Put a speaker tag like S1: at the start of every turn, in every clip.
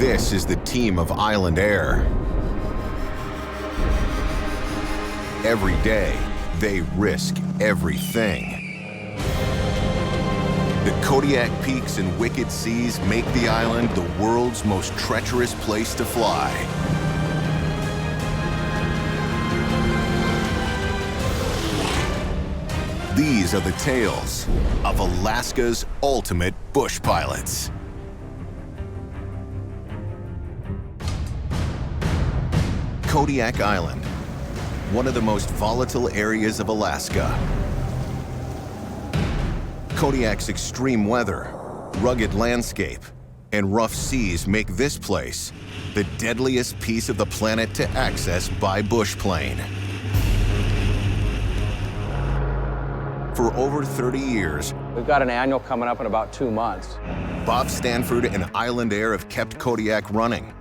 S1: This is the team of Island Air. Every day, they risk everything. The Kodiak peaks and wicked seas make the island the world's most treacherous place to fly. These are the tales of Alaska's ultimate bush pilots. Kodiak Island, one of the most volatile areas of Alaska. Kodiak's extreme weather, rugged landscape, and rough seas make this place the deadliest piece of the planet to access by bush plane. For over 30 years,
S2: we've got an annual coming up in about 2 months.
S1: Bob Stanford and Island Air have kept Kodiak running.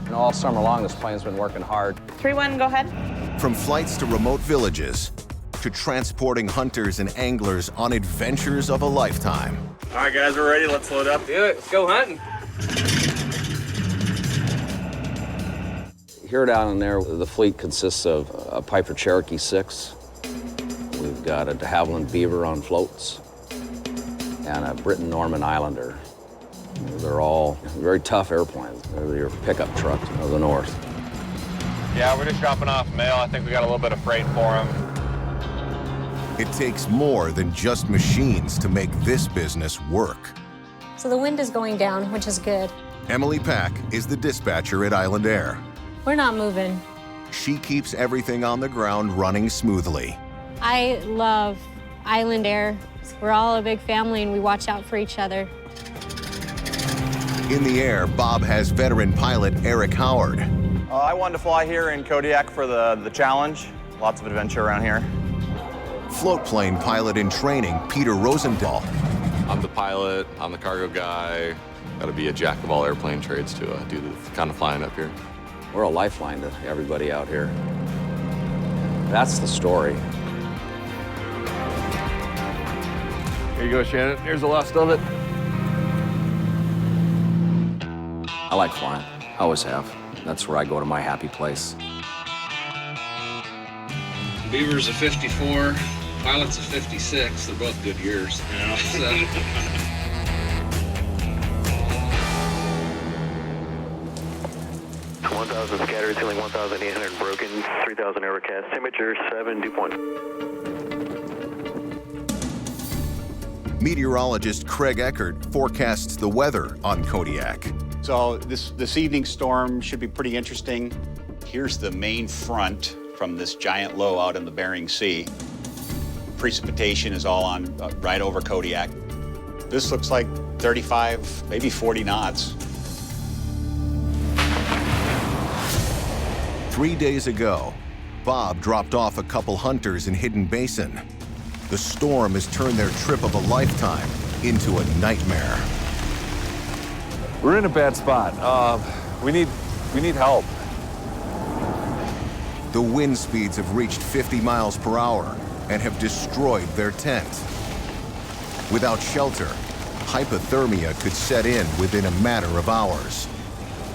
S2: And all summer long, this plane's been working hard.
S3: 3-1, go ahead.
S1: From flights to remote villages, to transporting hunters and anglers on adventures of a lifetime.
S4: All right, guys, we're ready. Let's load up.
S5: Do it. Let's go hunting.
S2: Here down in there, the fleet consists of a Piper Cherokee 6. We've got a de Havilland Beaver on floats and a Britain Norman Islander. They're all very tough airplanes. They're your pickup trucks of the north.
S4: Yeah, we're just dropping off mail. I think we got a little bit of freight for them.
S1: It takes more than just machines to make this business work.
S6: So the wind is going down, which is good.
S1: Emily Pack is the dispatcher at Island Air.
S6: We're not moving.
S1: She keeps everything on the ground running smoothly.
S6: I love Island Air. We're all a big family and we watch out for each other.
S1: In the air, Bob has veteran pilot Eric Howard.
S4: I wanted to fly here in Kodiak for the challenge. Lots of adventure around here.
S1: Float plane pilot in training Peter Rosendahl.
S7: I'm the pilot, I'm the cargo guy. Got to be a jack of all airplane trades to do the kind of flying up here.
S2: We're a lifeline to everybody out here. That's the story.
S5: Here you go, Shannon. Here's the last of it.
S2: I like flying. I always have. That's where I go to my happy place.
S8: Beaver's a 54, Pilot's a 56. They're both good years. Yeah. So.
S9: 1,000 scattered, ceiling 1,800 broken, 3,000 overcast, temperature 7, dew point.
S1: Meteorologist Craig Eckert forecasts the weather on Kodiak.
S10: So this evening's storm should be pretty interesting. Here's the main front from this giant low out in the Bering Sea. Precipitation is all on right over Kodiak. This looks like 35, maybe 40 knots.
S1: 3 days ago, Bob dropped off a couple hunters in Hidden Basin. The storm has turned their trip of a lifetime into a nightmare.
S5: We're in a bad spot. We need help.
S1: The wind speeds have reached 50 miles per hour and have destroyed their tent. Without shelter, hypothermia could set in within a matter of hours.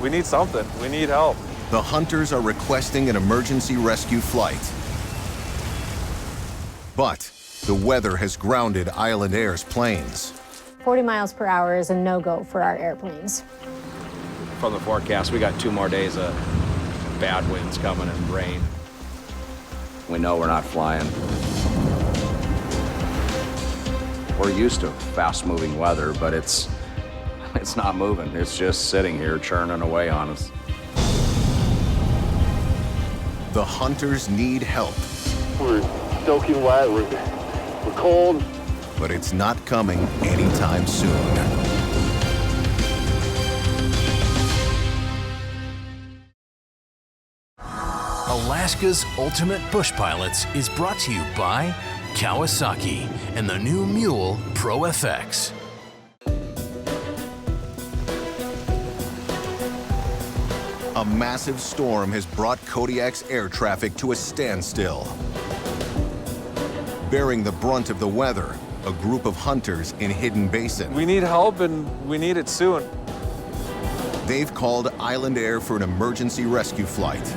S5: We need something. We need help.
S1: The hunters are requesting an emergency rescue flight. But the weather has grounded Island Air's planes.
S6: 40 miles per hour is a no-go for our airplanes.
S2: From the forecast, we got 2 more days of bad winds coming and rain. We know we're not flying. We're used to fast-moving weather, but it's not moving. It's just sitting here churning away on us.
S1: The hunters need help.
S9: We're soaking wet, we're cold.
S1: But it's not coming anytime soon.
S11: Alaska's Ultimate Bush Pilots is brought to you by Kawasaki and the new Mule Pro FX.
S1: A massive storm has brought Kodiak's air traffic to a standstill. Bearing the brunt of the weather, a group of hunters in Hidden Basin.
S5: We need help and we need it soon.
S1: They've called Island Air for an emergency rescue flight,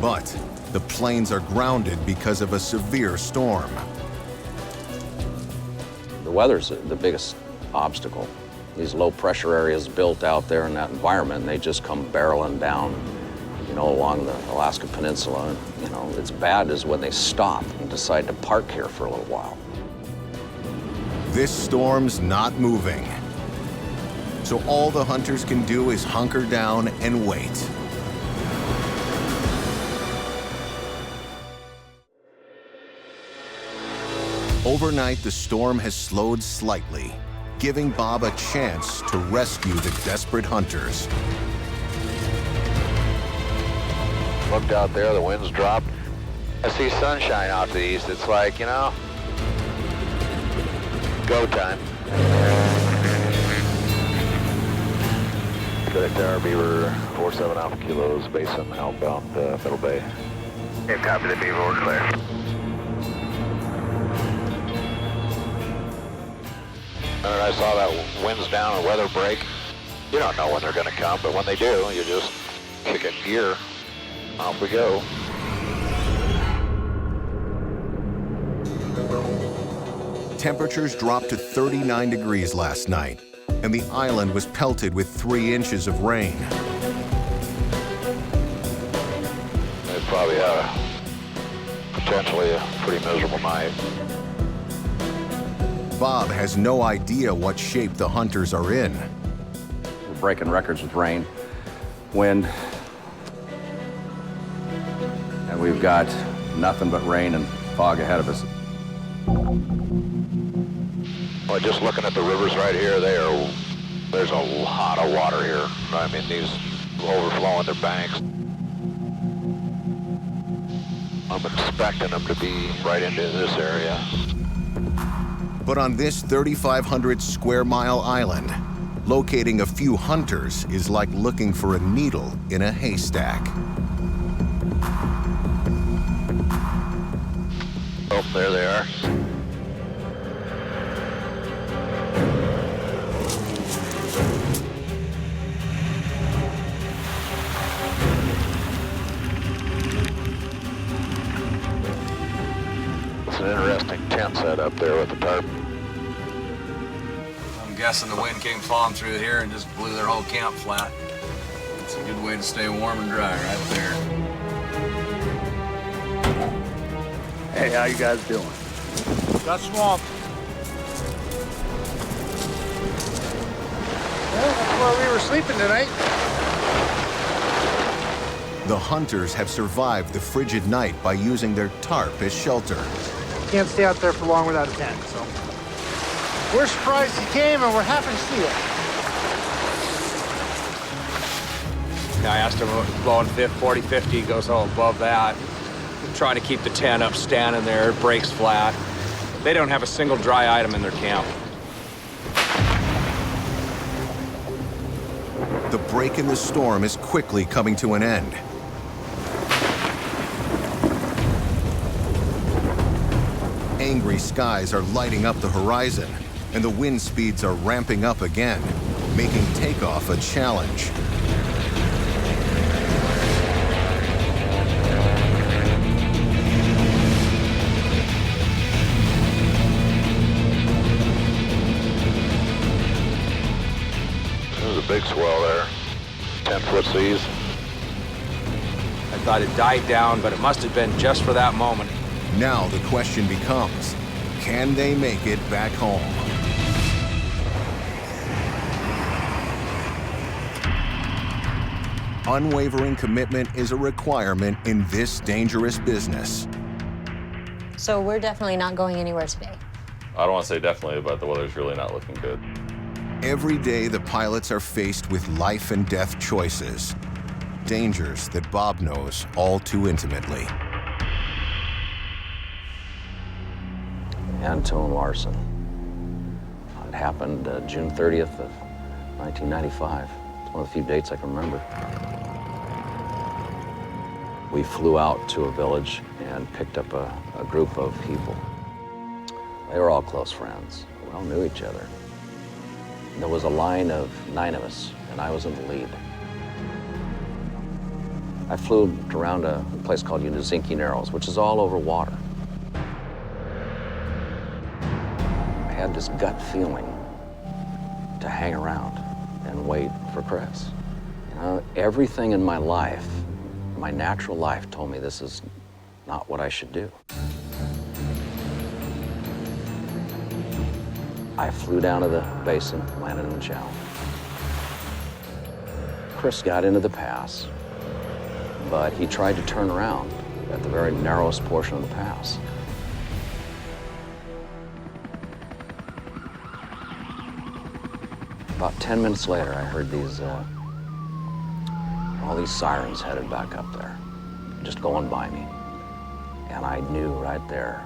S1: but the planes are grounded because of a severe storm.
S2: The weather's the biggest obstacle. These low pressure areas built out there in that environment, and they just come barreling down, you know, along the Alaska Peninsula. And, you know, it's bad is when they stop and decide to park here for a little while.
S1: This storm's not moving. So all the hunters can do is hunker down and wait. Overnight, the storm has slowed slightly, giving Bob a chance to rescue the desperate hunters.
S3: Looked out there, the wind's dropped. I see sunshine out to the east. It's like, you know, go time. Kodiak Tower, Beaver, 47 Alpha Kilos, basin outbound Middle Bay. Yeah, copy the Beaver, we're clear. And I saw that winds down and weather break. You don't know when they're going to come, but when they do, you just kick it gear. Off we go.
S1: Temperatures dropped to 39 degrees last night, and the island was pelted with 3 inches of rain.
S3: They probably had potentially a pretty miserable night.
S1: Bob has no idea what shape the hunters are in.
S2: We're breaking records with rain, wind, and we've got nothing but rain and fog ahead of us.
S3: Well, just looking at the rivers right here, there's a lot of water here. I mean, these overflowing their banks. I'm expecting them to be right into this area.
S1: But on this 3,500 square mile island, locating a few hunters is like looking for a needle in a haystack.
S3: Oh, there they are. It's an interesting tent set up there with the tarp.
S12: I'm guessing the wind came falling through here and just blew their whole camp flat. It's a good way to stay warm and dry right there.
S13: Hey, how you guys doing?
S14: Got swamped.
S13: Well, that's where we were sleeping tonight.
S1: The hunters have survived the frigid night by using their tarp as shelter.
S14: Can't stay out there for long without a tent, so. We're surprised he came and we're happy to see it.
S12: I asked him about blowing 40, 50, he goes, oh, above that. Trying to keep the tent up, standing there, it breaks flat. They don't have a single dry item in their camp.
S1: The break in the storm is quickly coming to an end. Angry skies are lighting up the horizon, and the wind speeds are ramping up again, making takeoff a challenge.
S3: There's a big swell there, 10-foot seas.
S12: I thought it died down, but it must have been just for that moment.
S1: Now the question becomes, can they make it back home? Unwavering commitment is a requirement in this dangerous business.
S6: So we're definitely not going anywhere today.
S7: I don't want to say definitely, but the weather's really not looking good.
S1: Every day, the pilots are faced with life and death choices, dangers that Bob knows all too intimately.
S2: Antone Larson. It happened June 30th of 1995. It's one of the few dates I can remember. We flew out to a village and picked up a group of people. They were all close friends. We all knew each other. There was a line of 9 of us, and I was in the lead. I flew around a place called Unazinki Narrows, which is all over water. I had this gut feeling to hang around and wait for Chris. You know, everything in my life, my natural life, told me this is not what I should do. I flew down to the basin, landed in the channel. Chris got into the pass, but he tried to turn around at the very narrowest portion of the pass. About 10 minutes later, I heard all these sirens headed back up there, just going by me. And I knew right there.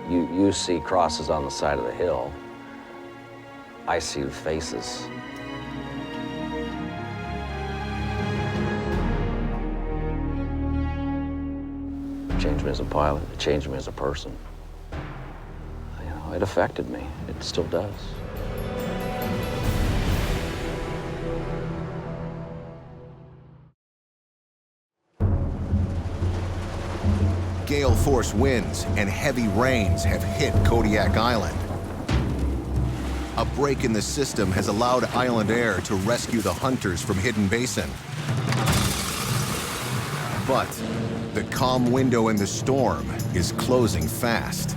S2: You see crosses on the side of the hill. I see the faces. It changed me as a pilot. It changed me as a person. You know, it affected me. It still does.
S1: Gale force winds and heavy rains have hit Kodiak Island. A break in the system has allowed Island Air to rescue the hunters from Hidden Basin. But the calm window in the storm is closing fast.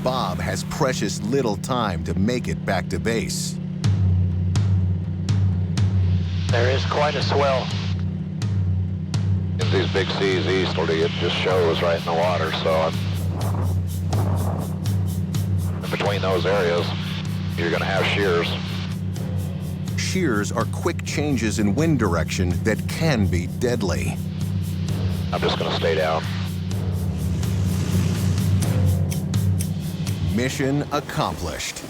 S1: Bob has precious little time to make it back to base.
S3: There is quite a swell. In these big seas easterly, it just shows right in the water, so in between those areas, you're going to have shears.
S1: Shears are quick changes in wind direction that can be deadly.
S3: I'm just going to stay down.
S1: Mission accomplished.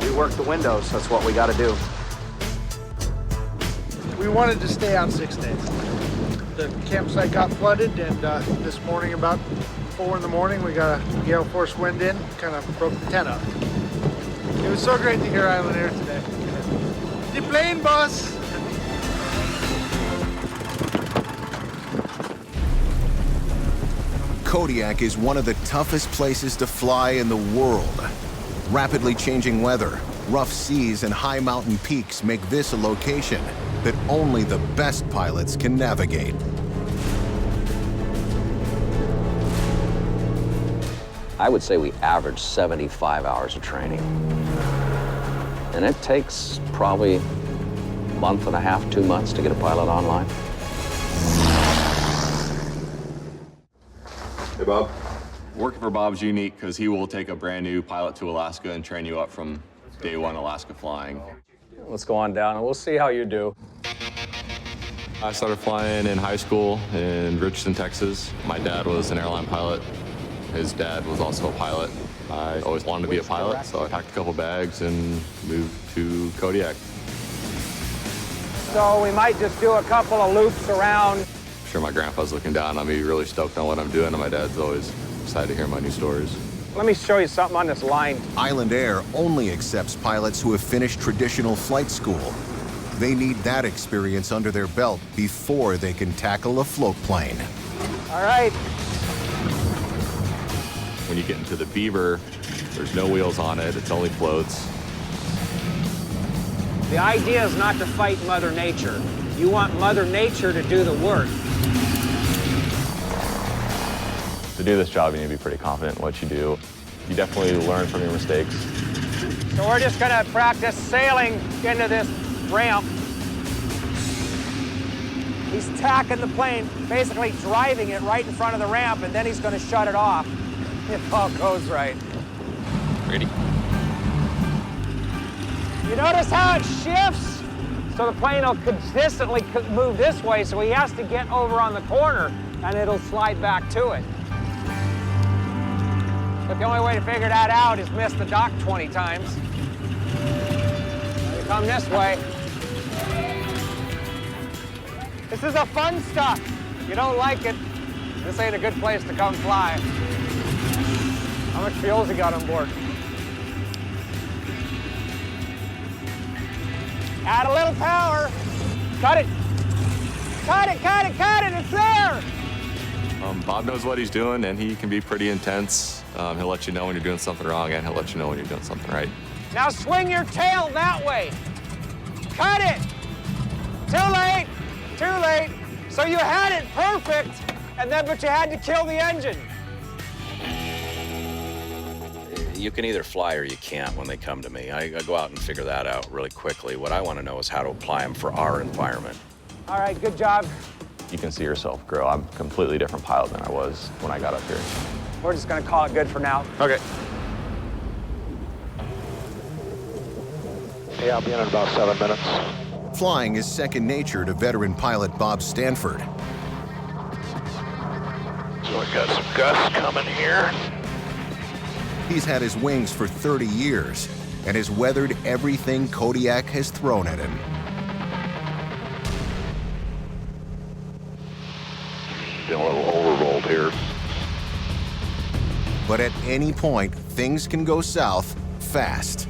S12: We work the windows, that's what we got to do.
S14: We wanted to stay out 6 days. The campsite got flooded, and this morning about 4 in the morning, we got a gale force wind in, kind of broke the tent up. It was so great to hear Island Air today. The plane, boss!
S1: Kodiak is one of the toughest places to fly in the world. Rapidly changing weather, rough seas, and high mountain peaks make this a location that only the best pilots can navigate.
S2: I would say we average 75 hours of training. And it takes probably a month and a half, 2 months to get a pilot online.
S7: Hey, Bob. Working for Bob's unique because he will take a brand new pilot to Alaska and train you up from day one Alaska flying.
S12: Let's go on down and we'll see how you do.
S7: I started flying in high school in Richardson, Texas. My dad was an airline pilot. His dad was also a pilot. I always wanted to be a pilot, so I packed a couple bags and moved to Kodiak.
S12: So we might just do a couple of loops around.
S7: I'm sure my grandpa's looking down on me, really stoked on what I'm doing, and my dad's always excited to hear my new stories.
S12: Let me show you something on this line.
S1: Island Air only accepts pilots who have finished traditional flight school. They need that experience under their belt before they can tackle a float plane.
S12: All right.
S7: When you get into the Beaver, there's no wheels on it, it's only floats.
S12: The idea is not to fight Mother Nature. You want Mother Nature to do the work.
S7: To do this job, you need to be pretty confident in what you do. You definitely learn from your mistakes.
S12: So we're just gonna practice sailing into this ramp. He's tacking the plane, basically driving it right in front of the ramp, and then he's gonna shut it off if all goes right.
S7: Ready?
S12: You notice how it shifts? So the plane will consistently move this way, so he has to get over on the corner, and it'll slide back to it. But the only way to figure that out is miss the dock 20 times. You come this way. This is a fun stuff. If you don't like it, this ain't a good place to come fly. How much fuel's he got on board?
S15: Add a little power. Cut it. Cut it, cut it, cut it, it's there!
S7: Bob knows what he's doing, and he can be pretty intense. He'll let you know when you're doing something wrong, and he'll let you know when you're doing something right.
S15: Now swing your tail that way. Cut it! Too late, too late. So you had it perfect, but you had to kill the engine.
S2: You can either fly or you can't when they come to me. I go out and figure that out really quickly. What I want to know is how to apply them for our environment.
S15: All right, good job.
S7: You can see yourself grow. I'm a completely different pilot than I was when I got up here.
S15: We're just gonna call it good for now.
S7: Okay.
S3: Yeah, I'll be in about 7 minutes.
S1: Flying is second nature to veteran pilot Bob Stanford.
S3: So I got some gusts coming here.
S1: He's had his wings for 30 years and has weathered everything Kodiak has thrown at him.
S3: Been a little overrolled here.
S1: But at any point, things can go south fast.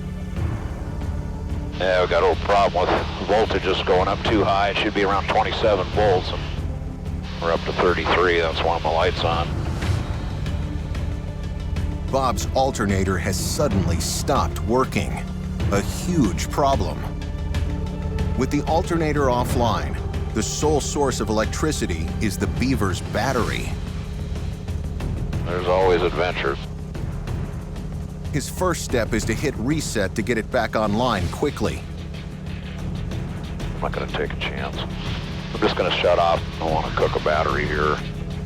S3: Yeah, we've got a little problem with voltages going up too high. It should be around 27 volts. And we're up to 33. That's why my light's on.
S1: Bob's alternator has suddenly stopped working. A huge problem. With the alternator offline, the sole source of electricity is the Beaver's battery.
S3: There's always adventures.
S1: His first step is to hit reset to get it back online quickly.
S3: I'm not going to take a chance. I'm just going to shut off. I don't want to cook a battery here.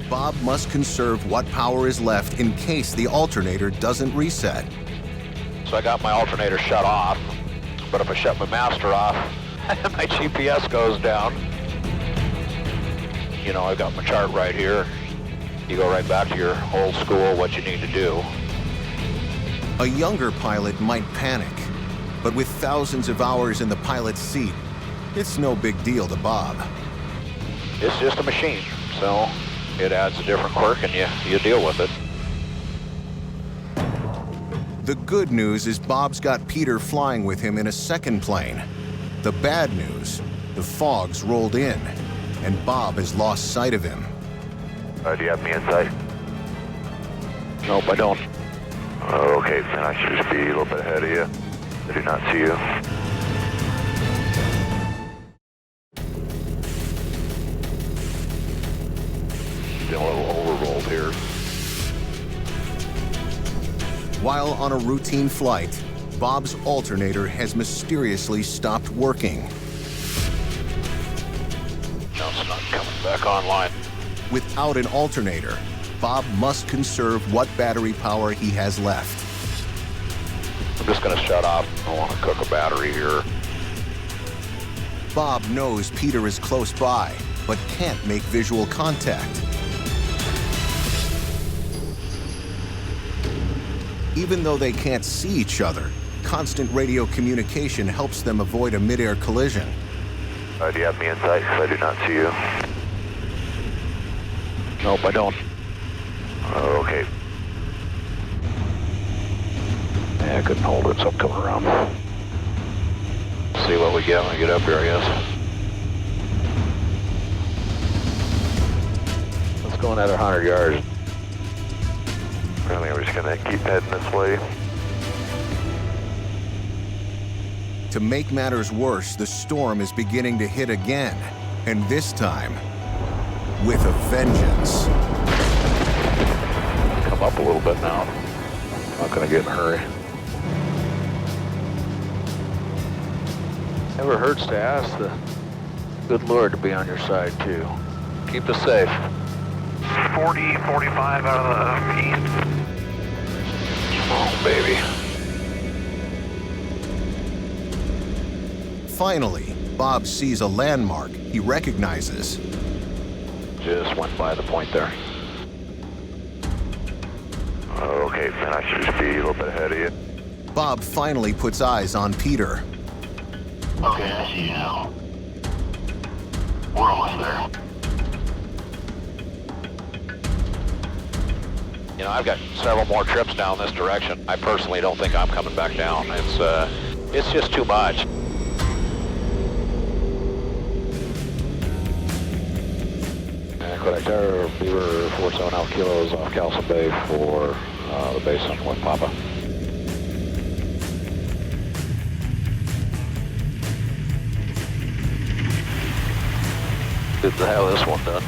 S1: Bob must conserve what power is left in case the alternator doesn't reset.
S3: So I got my alternator shut off, but if I shut my master off, my GPS goes down. You know, I've got my chart right here. You go right back to your old school, what you need to do.
S1: A younger pilot might panic, but with thousands of hours in the pilot's seat, it's no big deal to Bob.
S3: It's just a machine, so it adds a different quirk and you deal with it.
S1: The good news is Bob's got Peter flying with him in a second plane. The bad news, the fog's rolled in, and Bob has lost sight of him.
S9: Do you have me in sight?
S3: Nope, I don't.
S9: Okay, then I should just be a little bit ahead of you. I do not see you.
S3: Been a little overrolled here.
S1: While on a routine flight, Bob's alternator has mysteriously stopped working.
S3: No, it's not coming back online.
S1: Without an alternator, Bob must conserve what battery power he has left.
S3: I'm just going to shut off. I don't want to cook a battery here.
S1: Bob knows Peter is close by, but can't make visual contact. Even though they can't see each other, constant radio communication helps them avoid a mid-air collision.
S9: Do you have me in sight? I do not see you.
S3: Nope, I don't.
S9: Okay.
S3: Yeah, I couldn't hold it, so I'm coming around. See what we get when we get up here, I guess. Let's go another 100 yards.
S9: I think we're just gonna keep heading this way.
S1: To make matters worse, the storm is beginning to hit again, and this time, with a vengeance.
S3: Come up a little bit now. Not gonna get in a hurry. Never hurts to ask the good Lord to be on your side, too. Keep us safe.
S9: 40, 45 out of the east.
S3: Come on, baby.
S1: Finally, Bob sees a landmark he recognizes.
S3: Just went by the point there.
S9: Okay, then I should just be a little bit ahead of you.
S1: Bob finally puts eyes on Peter.
S16: Okay, I see you now. We're almost there.
S3: You know, I've got several more trips down this direction. I personally don't think I'm coming back down. It's just too much. Kodiak Tower, Beaver 47 Alpha Kilos off Calson Bay for the base on West Papa. Good to have this one done.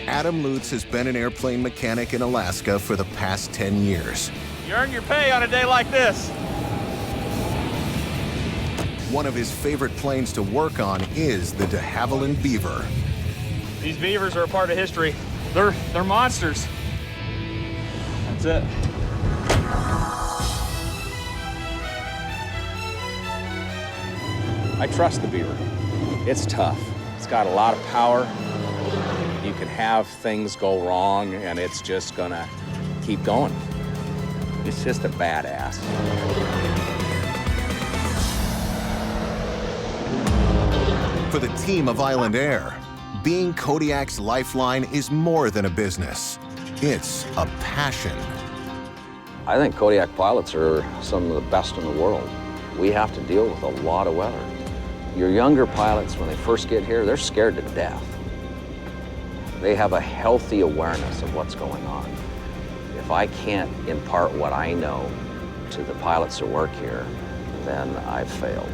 S1: Adam Lutz has been an airplane mechanic in Alaska for the past 10 years.
S4: You earn your pay on a day like this.
S1: One of his favorite planes to work on is the de Havilland Beaver.
S4: These Beavers are a part of history. They're monsters. That's it.
S12: I trust the Beaver. It's tough. It's got a lot of power. You can have things go wrong, and it's just gonna keep going. It's just a badass.
S1: For the team of Island Air, being Kodiak's lifeline is more than a business. It's a passion.
S2: I think Kodiak pilots are some of the best in the world. We have to deal with a lot of weather. Your younger pilots, when they first get here, they're scared to death. They have a healthy awareness of what's going on. If I can't impart what I know to the pilots that work here, then I've failed.